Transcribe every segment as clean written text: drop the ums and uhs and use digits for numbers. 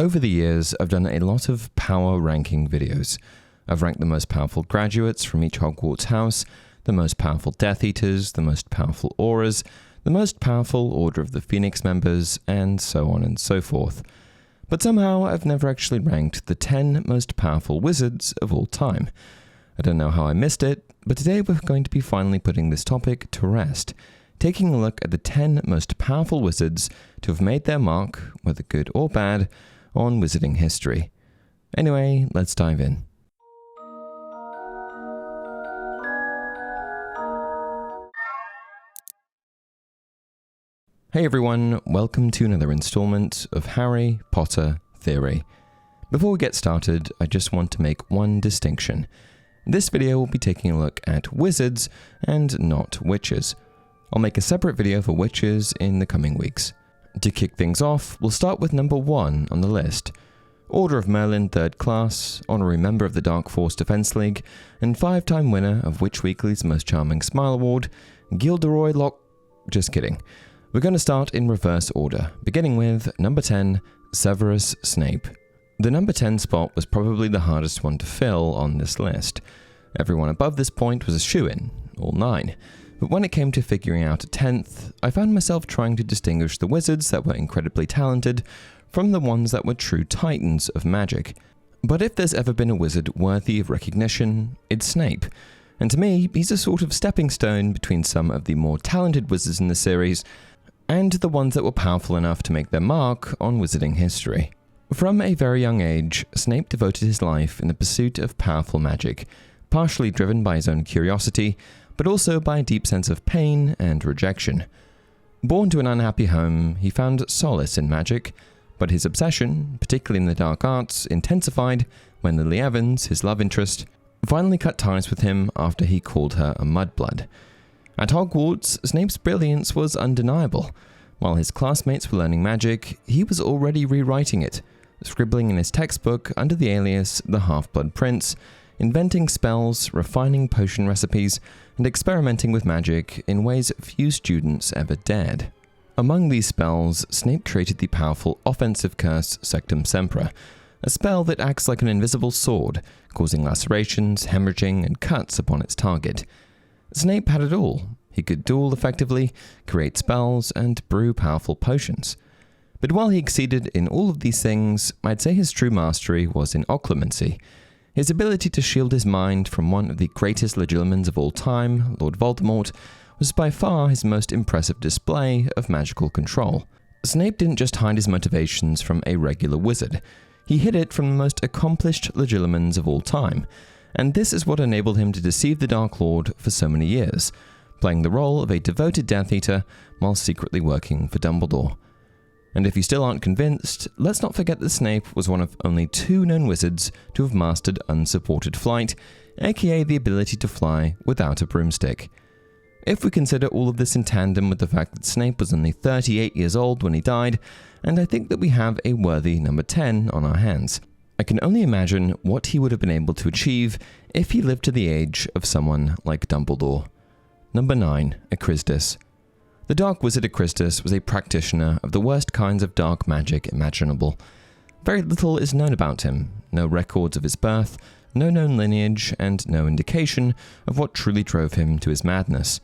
Over the years, I've done a lot of power ranking videos. I've ranked the most powerful graduates from each Hogwarts house, the most powerful Death Eaters, the most powerful Aurors, the most powerful Order of the Phoenix members, and so on and so forth. But somehow I've never actually ranked the 10 most powerful wizards of all time. I don't know how I missed it, but today we're going to be finally putting this topic to rest, taking a look at the 10 most powerful wizards to have made their mark, whether good or bad, on wizarding history. Anyway, let's dive in. Hey everyone, welcome to another installment of Harry Potter Theory. Before we get started, I just want to make one distinction. This video will be taking a look at wizards and not witches. I'll make a separate video for witches in the coming weeks. To kick things off, we'll start with number 1 on the list. Order of Merlin 3rd class, honorary member of the Dark Force Defense League, and 5-time winner of Witch Weekly's Most Charming Smile Award, Gilderoy Lock... Just kidding. We're going to start in reverse order, beginning with number 10, Severus Snape. The number 10 spot was probably the hardest one to fill on this list. Everyone above this point was a shoo-in, all 9. But when it came to figuring out a 10th, I found myself trying to distinguish the wizards that were incredibly talented from the ones that were true titans of magic. But if there's ever been a wizard worthy of recognition, it's Snape. And to me, he's a sort of stepping stone between some of the more talented wizards in the series and the ones that were powerful enough to make their mark on wizarding history. From a very young age, Snape devoted his life in the pursuit of powerful magic, partially driven by his own curiosity, but also by a deep sense of pain and rejection. Born to an unhappy home, he found solace in magic, but his obsession, particularly in the dark arts, intensified when Lily Evans, his love interest, finally cut ties with him after he called her a mudblood. At Hogwarts, Snape's brilliance was undeniable. While his classmates were learning magic, he was already rewriting it, scribbling in his textbook under the alias The Half-Blood Prince, inventing spells, refining potion recipes, and experimenting with magic in ways few students ever dared. Among these spells, Snape created the powerful offensive curse Sectum Sempra, a spell that acts like an invisible sword, causing lacerations, hemorrhaging, and cuts upon its target. Snape had it all. He could duel effectively, create spells, and brew powerful potions. But while he exceeded in all of these things, I'd say his true mastery was in occlumency. His ability to shield his mind from one of the greatest legilimens of all time, Lord Voldemort, was by far his most impressive display of magical control. Snape didn't just hide his motivations from a regular wizard. He hid it from the most accomplished legilimens of all time. And this is what enabled him to deceive the Dark Lord for so many years, playing the role of a devoted Death Eater while secretly working for Dumbledore. And if you still aren't convinced, let's not forget that Snape was one of only 2 known wizards to have mastered unsupported flight, aka the ability to fly without a broomstick. If we consider all of this in tandem with the fact that Snape was only 38 years old when he died, and I think that we have a worthy number 10 on our hands. I can only imagine what he would have been able to achieve if he lived to the age of someone like Dumbledore. Number 9, Ekrizdis. The Dark Wizard Ekrizdis was a practitioner of the worst kinds of dark magic imaginable. Very little is known about him, no records of his birth, no known lineage, and no indication of what truly drove him to his madness.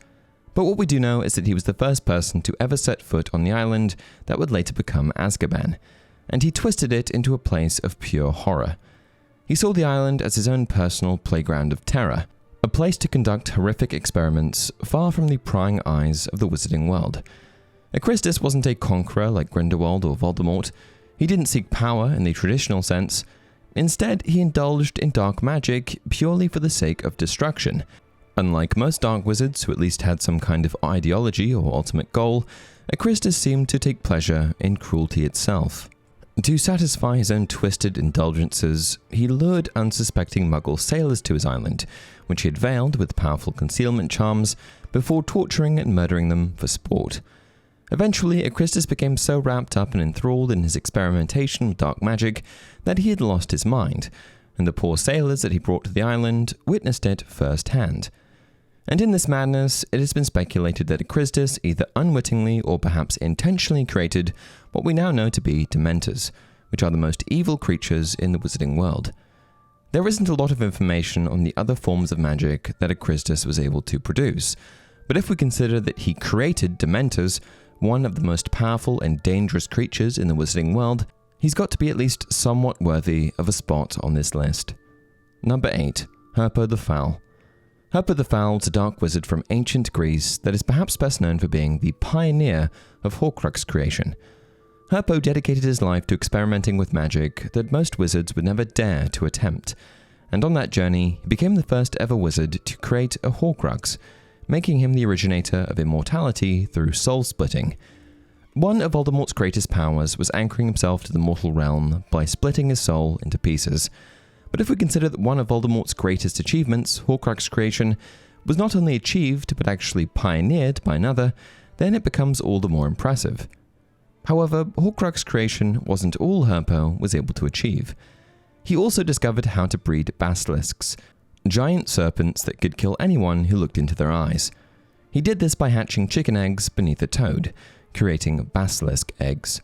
But what we do know is that he was the first person to ever set foot on the island that would later become Azkaban, and he twisted it into a place of pure horror. He saw the island as his own personal playground of terror, a place to conduct horrific experiments far from the prying eyes of the wizarding world. Ekrizdis wasn't a conqueror like Grindelwald or Voldemort. He didn't seek power in the traditional sense. Instead, he indulged in dark magic purely for the sake of destruction. Unlike most dark wizards who at least had some kind of ideology or ultimate goal, Ekrizdis seemed to take pleasure in cruelty itself. To satisfy his own twisted indulgences, he lured unsuspecting Muggle sailors to his island, which he had veiled with powerful concealment charms, before torturing and murdering them for sport. Eventually, Ekrizdis became so wrapped up and enthralled in his experimentation with dark magic that he had lost his mind, and the poor sailors that he brought to the island witnessed it firsthand. And in this madness, it has been speculated that Ekrizdis either unwittingly or perhaps intentionally created what we now know to be Dementors, which are the most evil creatures in the wizarding world. There isn't a lot of information on the other forms of magic that Ekrizdis was able to produce, but if we consider that he created Dementors, one of the most powerful and dangerous creatures in the wizarding world, he's got to be at least somewhat worthy of a spot on this list. Number 8. Herpo the Foul. Herpo the Foul is a dark wizard from ancient Greece that is perhaps best known for being the pioneer of Horcrux creation. Herpo dedicated his life to experimenting with magic that most wizards would never dare to attempt, and on that journey, he became the first ever wizard to create a Horcrux, making him the originator of immortality through soul splitting. One of Voldemort's greatest powers was anchoring himself to the mortal realm by splitting his soul into pieces. But if we consider that one of Voldemort's greatest achievements, Horcrux creation, was not only achieved but actually pioneered by another, then it becomes all the more impressive. However, Horcrux creation wasn't all Herpo was able to achieve. He also discovered how to breed basilisks, giant serpents that could kill anyone who looked into their eyes. He did this by hatching chicken eggs beneath a toad, creating basilisk eggs.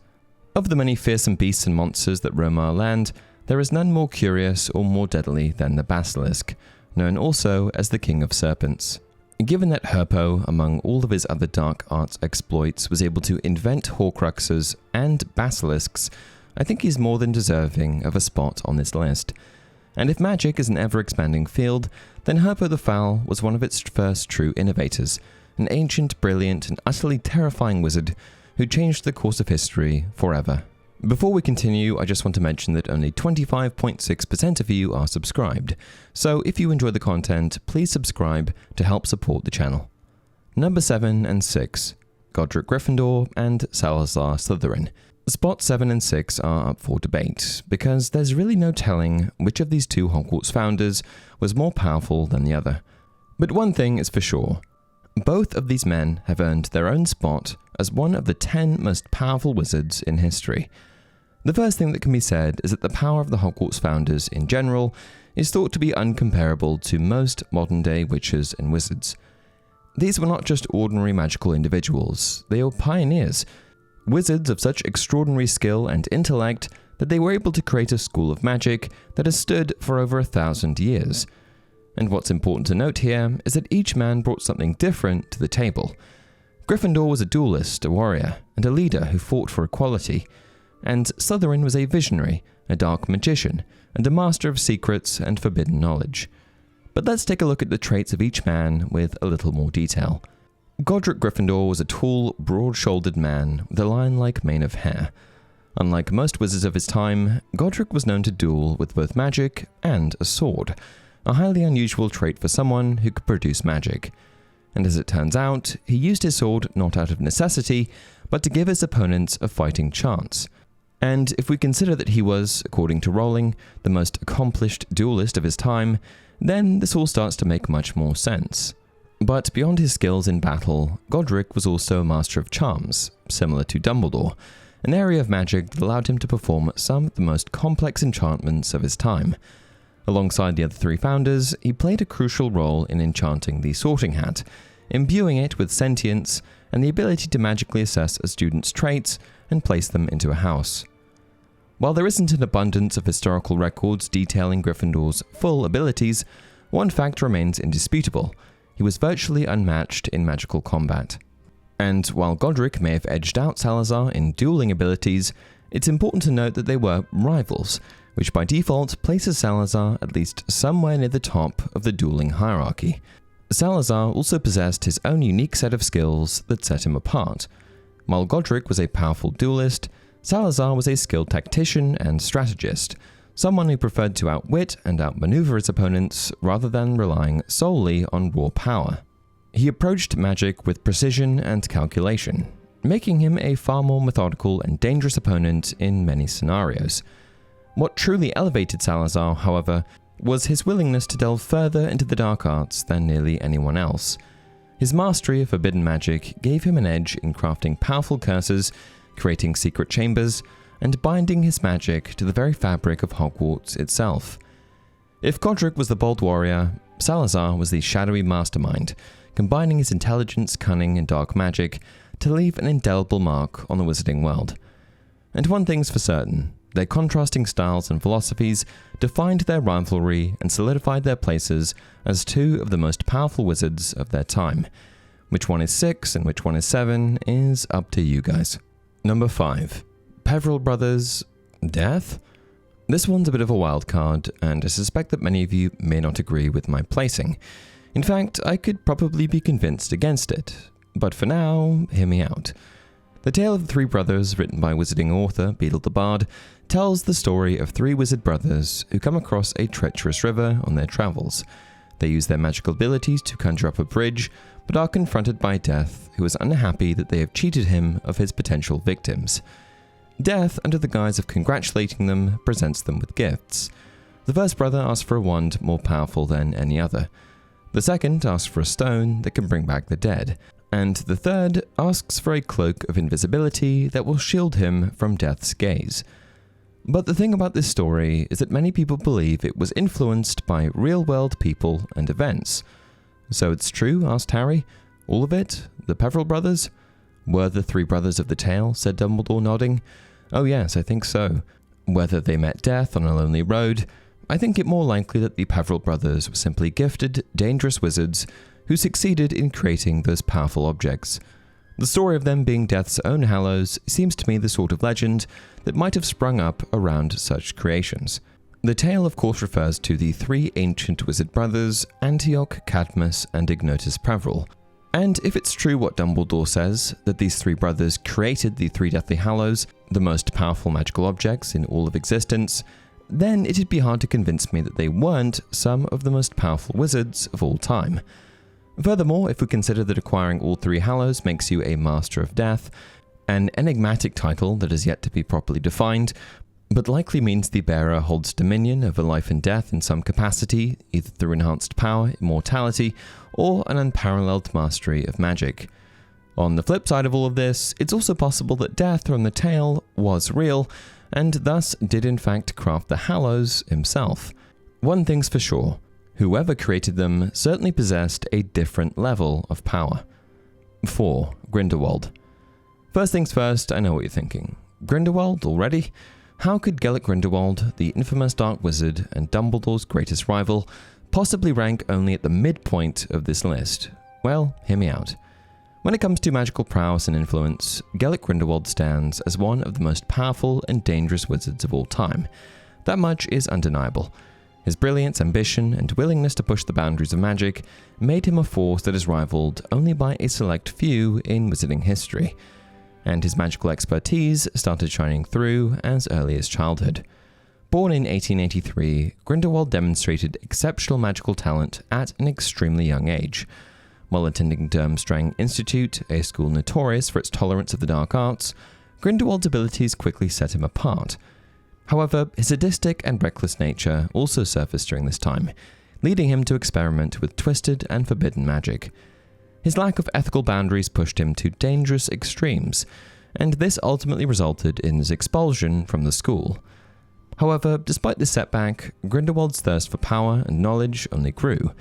Of the many fearsome beasts and monsters that roam our land, there is none more curious or more deadly than the basilisk, known also as the King of Serpents. Given that Herpo, among all of his other dark arts exploits, was able to invent Horcruxes and basilisks, I think he's more than deserving of a spot on this list. And if magic is an ever-expanding field, then Herpo the Foul was one of its first true innovators, an ancient, brilliant, and utterly terrifying wizard who changed the course of history forever. Before we continue, I just want to mention that only 25.6% of you are subscribed, so if you enjoy the content, please subscribe to help support the channel. Number 7 and 6, Godric Gryffindor and Salazar Slytherin. Spots 7 and 6 are up for debate, because there's really no telling which of these two Hogwarts founders was more powerful than the other. But one thing is for sure, both of these men have earned their own spot as one of the 10 most powerful wizards in history. The first thing that can be said is that the power of the Hogwarts founders in general is thought to be uncomparable to most modern-day witches and wizards. These were not just ordinary magical individuals, they were pioneers, wizards of such extraordinary skill and intellect that they were able to create a school of magic that has stood for over 1,000 years. And what's important to note here is that each man brought something different to the table. Gryffindor was a duelist, a warrior, and a leader who fought for equality, and Slytherin was a visionary, a dark magician, and a master of secrets and forbidden knowledge. But let's take a look at the traits of each man with a little more detail. Godric Gryffindor was a tall, broad-shouldered man with a lion-like mane of hair. Unlike most wizards of his time, Godric was known to duel with both magic and a sword, a highly unusual trait for someone who could produce magic. And as it turns out, he used his sword not out of necessity, but to give his opponents a fighting chance. And if we consider that he was, according to Rowling, the most accomplished duelist of his time, then this all starts to make much more sense. But beyond his skills in battle, Godric was also a master of charms, similar to Dumbledore, an area of magic that allowed him to perform some of the most complex enchantments of his time. Alongside the other three founders, he played a crucial role in enchanting the Sorting Hat, imbuing it with sentience and the ability to magically assess a student's traits and place them into a house. While there isn't an abundance of historical records detailing Gryffindor's full abilities, one fact remains indisputable: he was virtually unmatched in magical combat. And while Godric may have edged out Salazar in dueling abilities, it's important to note that they were rivals, which by default places Salazar at least somewhere near the top of the dueling hierarchy. Salazar also possessed his own unique set of skills that set him apart. While Godric was a powerful duelist, Salazar was a skilled tactician and strategist, someone who preferred to outwit and outmaneuver his opponents rather than relying solely on raw power. He approached magic with precision and calculation, making him a far more methodical and dangerous opponent in many scenarios. What truly elevated Salazar, however, was his willingness to delve further into the dark arts than nearly anyone else. His mastery of forbidden magic gave him an edge in crafting powerful curses, creating secret chambers, and binding his magic to the very fabric of Hogwarts itself. If Godric was the bold warrior, Salazar was the shadowy mastermind, combining his intelligence, cunning, and dark magic to leave an indelible mark on the wizarding world. And one thing's for certain, Their contrasting styles and philosophies defined their rivalry and solidified their places as two of the most powerful wizards of their time. Which one is 6 and which one is 7 is up to you guys. Number 5. Peverell brothers, death? This one's a bit of a wild card, and I suspect that many of you may not agree with my placing. In fact, I could probably be convinced against it. But for now, hear me out. The Tale of the Three Brothers, written by wizarding author Beedle the Bard, tells the story of 3 wizard brothers who come across a treacherous river on their travels. They use their magical abilities to conjure up a bridge, but are confronted by Death, who is unhappy that they have cheated him of his potential victims. Death, under the guise of congratulating them, presents them with gifts. The first brother asks for a wand more powerful than any other. The second asks for a stone that can bring back the dead. And the third asks for a cloak of invisibility that will shield him from Death's gaze. But the thing about this story is that many people believe it was influenced by real-world people and events. So it's true, asked Harry? All of it? The Peverell brothers? Were the 3 brothers of the tale? Said Dumbledore, nodding. Oh yes, I think so. Whether they met Death on a lonely road, I think it more likely that the Peverell brothers were simply gifted, dangerous wizards who succeeded in creating those powerful objects. The story of them being Death's own hallows seems to me the sort of legend that might have sprung up around such creations. The tale of course refers to the 3 ancient wizard brothers, Antioch, Cadmus, and Ignotus Peverell. And if it's true what Dumbledore says, that these 3 brothers created the 3 Deathly Hallows, the most powerful magical objects in all of existence, then it'd be hard to convince me that they weren't some of the most powerful wizards of all time. Furthermore, if we consider that acquiring all 3 Hallows makes you a Master of Death, an enigmatic title that is yet to be properly defined, but likely means the bearer holds dominion over life and death in some capacity, either through enhanced power, immortality, or an unparalleled mastery of magic. On the flip side of all of this, it's also possible that Death from the tale was real, and thus did in fact craft the Hallows himself. One thing's for sure. Whoever created them certainly possessed a different level of power. 4. Grindelwald. First things first, I know what you're thinking. Grindelwald already? How could Gellert Grindelwald, the infamous Dark Wizard and Dumbledore's greatest rival, possibly rank only at the midpoint of this list? Well, hear me out. When it comes to magical prowess and influence, Gellert Grindelwald stands as one of the most powerful and dangerous wizards of all time. That much is undeniable. His brilliance, ambition, and willingness to push the boundaries of magic made him a force that is rivaled only by a select few in wizarding history. And his magical expertise started shining through as early as childhood. Born in 1883, Grindelwald demonstrated exceptional magical talent at an extremely young age. While attending Durmstrang Institute, a school notorious for its tolerance of the dark arts, Grindelwald's abilities quickly set him apart. However, his sadistic and reckless nature also surfaced during this time, leading him to experiment with twisted and forbidden magic. His lack of ethical boundaries pushed him to dangerous extremes, and this ultimately resulted in his expulsion from the school. However, despite this setback, Grindelwald's thirst for power and knowledge only grew,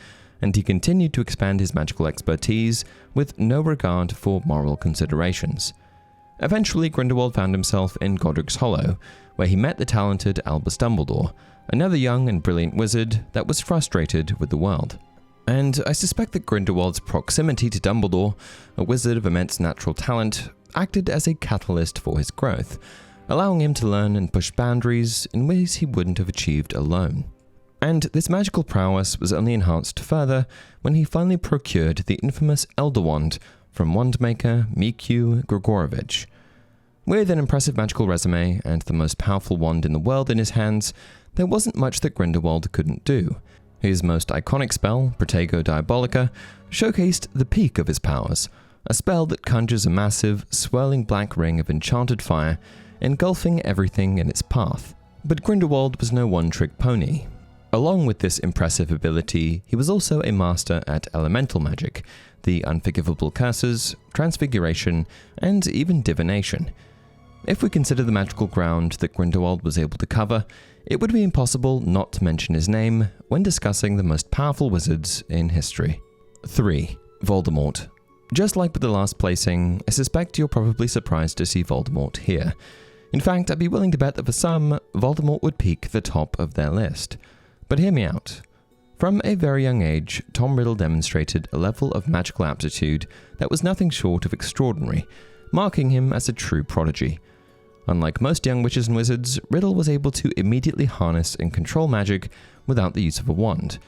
and he continued to expand his magical expertise with no regard for moral considerations. Eventually, Grindelwald found himself in Godric's Hollow, where he met the talented Albus Dumbledore, another young and brilliant wizard that was frustrated with the world. And I suspect that Grindelwald's proximity to Dumbledore, a wizard of immense natural talent, acted as a catalyst for his growth, allowing him to learn and push boundaries in ways he wouldn't have achieved alone. And this magical prowess was only enhanced further when he finally procured the infamous Elder Wand from wandmaker Miku Grigorovich. With an impressive magical resume and the most powerful wand in the world in his hands, there wasn't much that Grindelwald couldn't do. His most iconic spell, Protego Diabolica, showcased the peak of his powers, a spell that conjures a massive, swirling black ring of enchanted fire, engulfing everything in its path. But Grindelwald was no one-trick pony. Along with this impressive ability, he was also a master at elemental magic, the unforgivable curses, transfiguration, and even divination. If we consider the magical ground that Grindelwald was able to cover, it would be impossible not to mention his name when discussing the most powerful wizards in history. 3. Voldemort. Just like with the last placing, I suspect you're probably surprised to see Voldemort here. In fact, I'd be willing to bet that for some, Voldemort would peak the top of their list. But hear me out. From a very young age, Tom Riddle demonstrated a level of magical aptitude that was nothing short of extraordinary, marking him as a true prodigy. Unlike most young witches and wizards, Riddle was able to immediately harness and control magic without the use of a wand.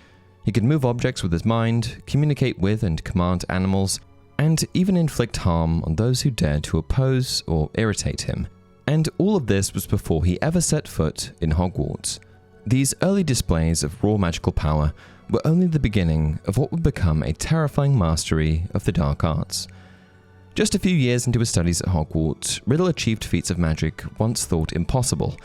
He could move objects with his mind, communicate with and command animals, and even inflict harm on those who dared to oppose or irritate him. And all of this was before he ever set foot in Hogwarts. These early displays of raw magical power were only the beginning of what would become a terrifying mastery of the dark arts. Just a few years into his studies at Hogwarts, Riddle achieved feats of magic once thought impossible,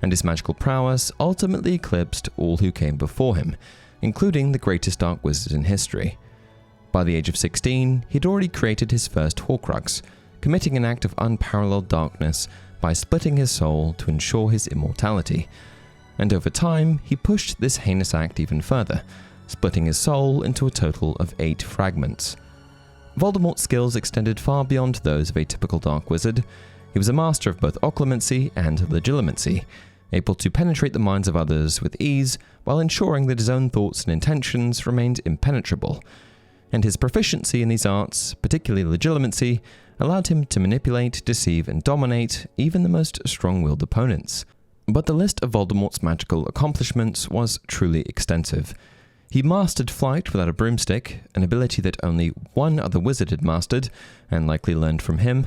and his magical prowess ultimately eclipsed all who came before him, including the greatest dark wizard in history. By the age of 16, he'd already created his first Horcrux, committing an act of unparalleled darkness by splitting his soul to ensure his immortality. And over time, he pushed this heinous act even further, splitting his soul into a total of 8 fragments. Voldemort's skills extended far beyond those of a typical dark wizard. He was a master of both occlumency and legilimency, able to penetrate the minds of others with ease while ensuring that his own thoughts and intentions remained impenetrable. And his proficiency in these arts, particularly legilimency, allowed him to manipulate, deceive, and dominate even the most strong-willed opponents. But the list of Voldemort's magical accomplishments was truly extensive. He mastered flight without a broomstick, an ability that only one other wizard had mastered, and likely learned from him.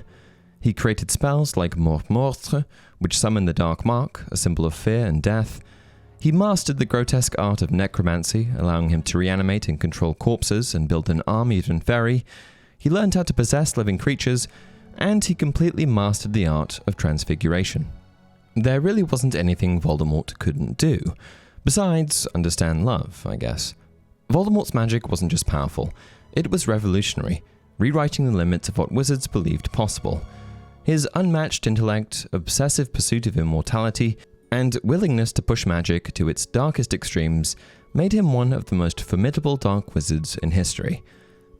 He created spells like Mort-Mortre, which summoned the Dark Mark, a symbol of fear and death. He mastered the grotesque art of necromancy, allowing him to reanimate and control corpses and build an arm-eaten fairy. He learned how to possess living creatures, and he completely mastered the art of transfiguration. There really wasn't anything Voldemort couldn't do. Besides, understand love, I guess. Voldemort's magic wasn't just powerful, it was revolutionary, rewriting the limits of what wizards believed possible. His unmatched intellect, obsessive pursuit of immortality, and willingness to push magic to its darkest extremes made him one of the most formidable dark wizards in history.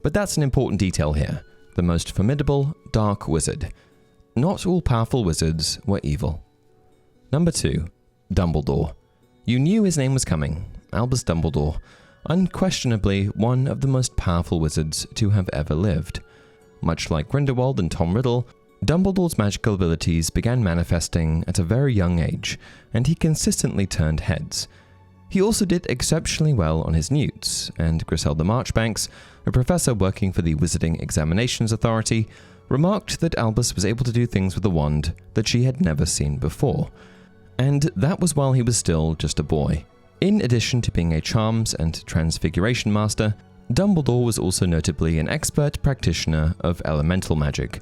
But that's an important detail here, the most formidable dark wizard. Not all powerful wizards were evil. Number 2. Dumbledore. You knew his name was coming, Albus Dumbledore, unquestionably one of the most powerful wizards to have ever lived. Much like Grindelwald and Tom Riddle, Dumbledore's magical abilities began manifesting at a very young age, and he consistently turned heads. He also did exceptionally well on his newts, and Griselda Marchbanks, a professor working for the Wizarding Examinations Authority, remarked that Albus was able to do things with a wand that she had never seen before. And that was while he was still just a boy. In addition to being a charms and transfiguration master, Dumbledore was also notably an expert practitioner of elemental magic.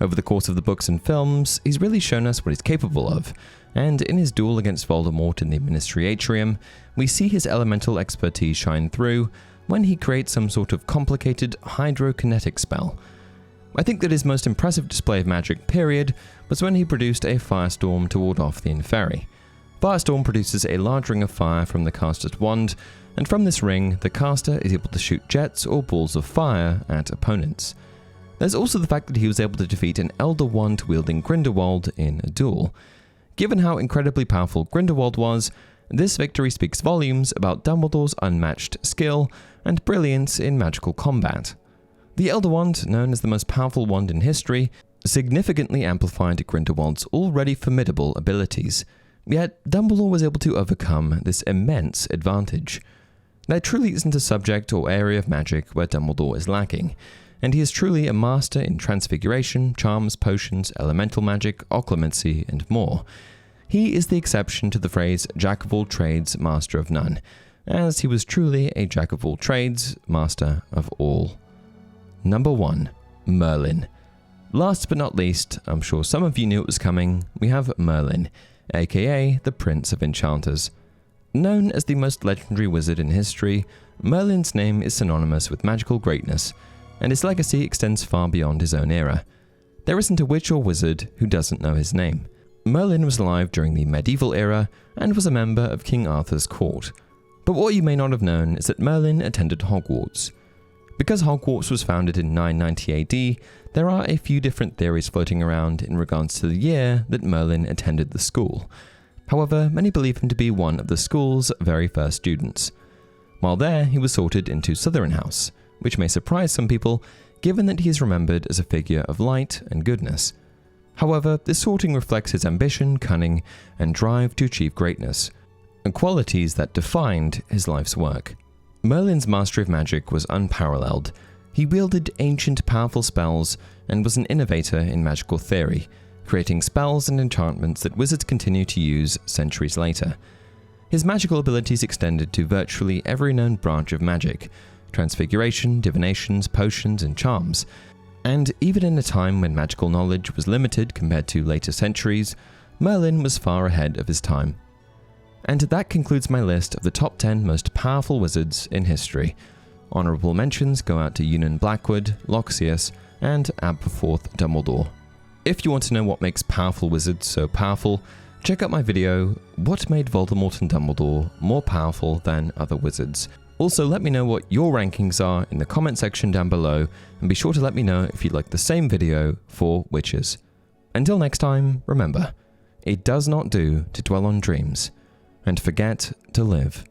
Over the course of the books and films, he's really shown us what he's capable of, and in his duel against Voldemort in the Ministry Atrium, we see his elemental expertise shine through when he creates some sort of complicated hydrokinetic spell. I think that his most impressive display of magic, period, was when he produced a firestorm to ward off the Inferi. Firestorm produces a large ring of fire from the caster's wand, and from this ring, the caster is able to shoot jets or balls of fire at opponents. There's also the fact that he was able to defeat an Elder Wand-wielding Grindelwald in a duel. Given how incredibly powerful Grindelwald was, this victory speaks volumes about Dumbledore's unmatched skill and brilliance in magical combat. The Elder Wand, known as the most powerful wand in history, significantly amplified Grindelwald's already formidable abilities, yet Dumbledore was able to overcome this immense advantage. There truly isn't a subject or area of magic where Dumbledore is lacking, and he is truly a master in transfiguration, charms, potions, elemental magic, occlumency, and more. He is the exception to the phrase jack of all trades, master of none, as he was truly a jack of all trades, master of all. Number 1. Merlin. Last but not least, I'm sure some of you knew it was coming, we have Merlin, aka the Prince of Enchanters. Known as the most legendary wizard in history, Merlin's name is synonymous with magical greatness, and his legacy extends far beyond his own era. There isn't a witch or wizard who doesn't know his name. Merlin was alive during the medieval era and was a member of King Arthur's court. But what you may not have known is that Merlin attended Hogwarts. Because Hogwarts was founded in 990 AD, there are a few different theories floating around in regards to the year that Merlin attended the school. However, many believe him to be one of the school's very first students. While there, he was sorted into Slytherin House, which may surprise some people, given that he is remembered as a figure of light and goodness. However, this sorting reflects his ambition, cunning, and drive to achieve greatness, and qualities that defined his life's work. Merlin's mastery of magic was unparalleled. He wielded ancient, powerful spells and was an innovator in magical theory, creating spells and enchantments that wizards continue to use centuries later. His magical abilities extended to virtually every known branch of magic: transfiguration, divinations, potions, and charms. And even in a time when magical knowledge was limited compared to later centuries, Merlin was far ahead of his time. And that concludes my list of the top 10 most powerful wizards in history. Honourable mentions go out to Eunan Blackwood, Loxias, and Aberforth Dumbledore. If you want to know what makes powerful wizards so powerful, check out my video, What Made Voldemort and Dumbledore More Powerful Than Other Wizards. Also, let me know what your rankings are in the comment section down below, and be sure to let me know if you'd like the same video for witches. Until next time, remember, it does not do to dwell on dreams and forget to live.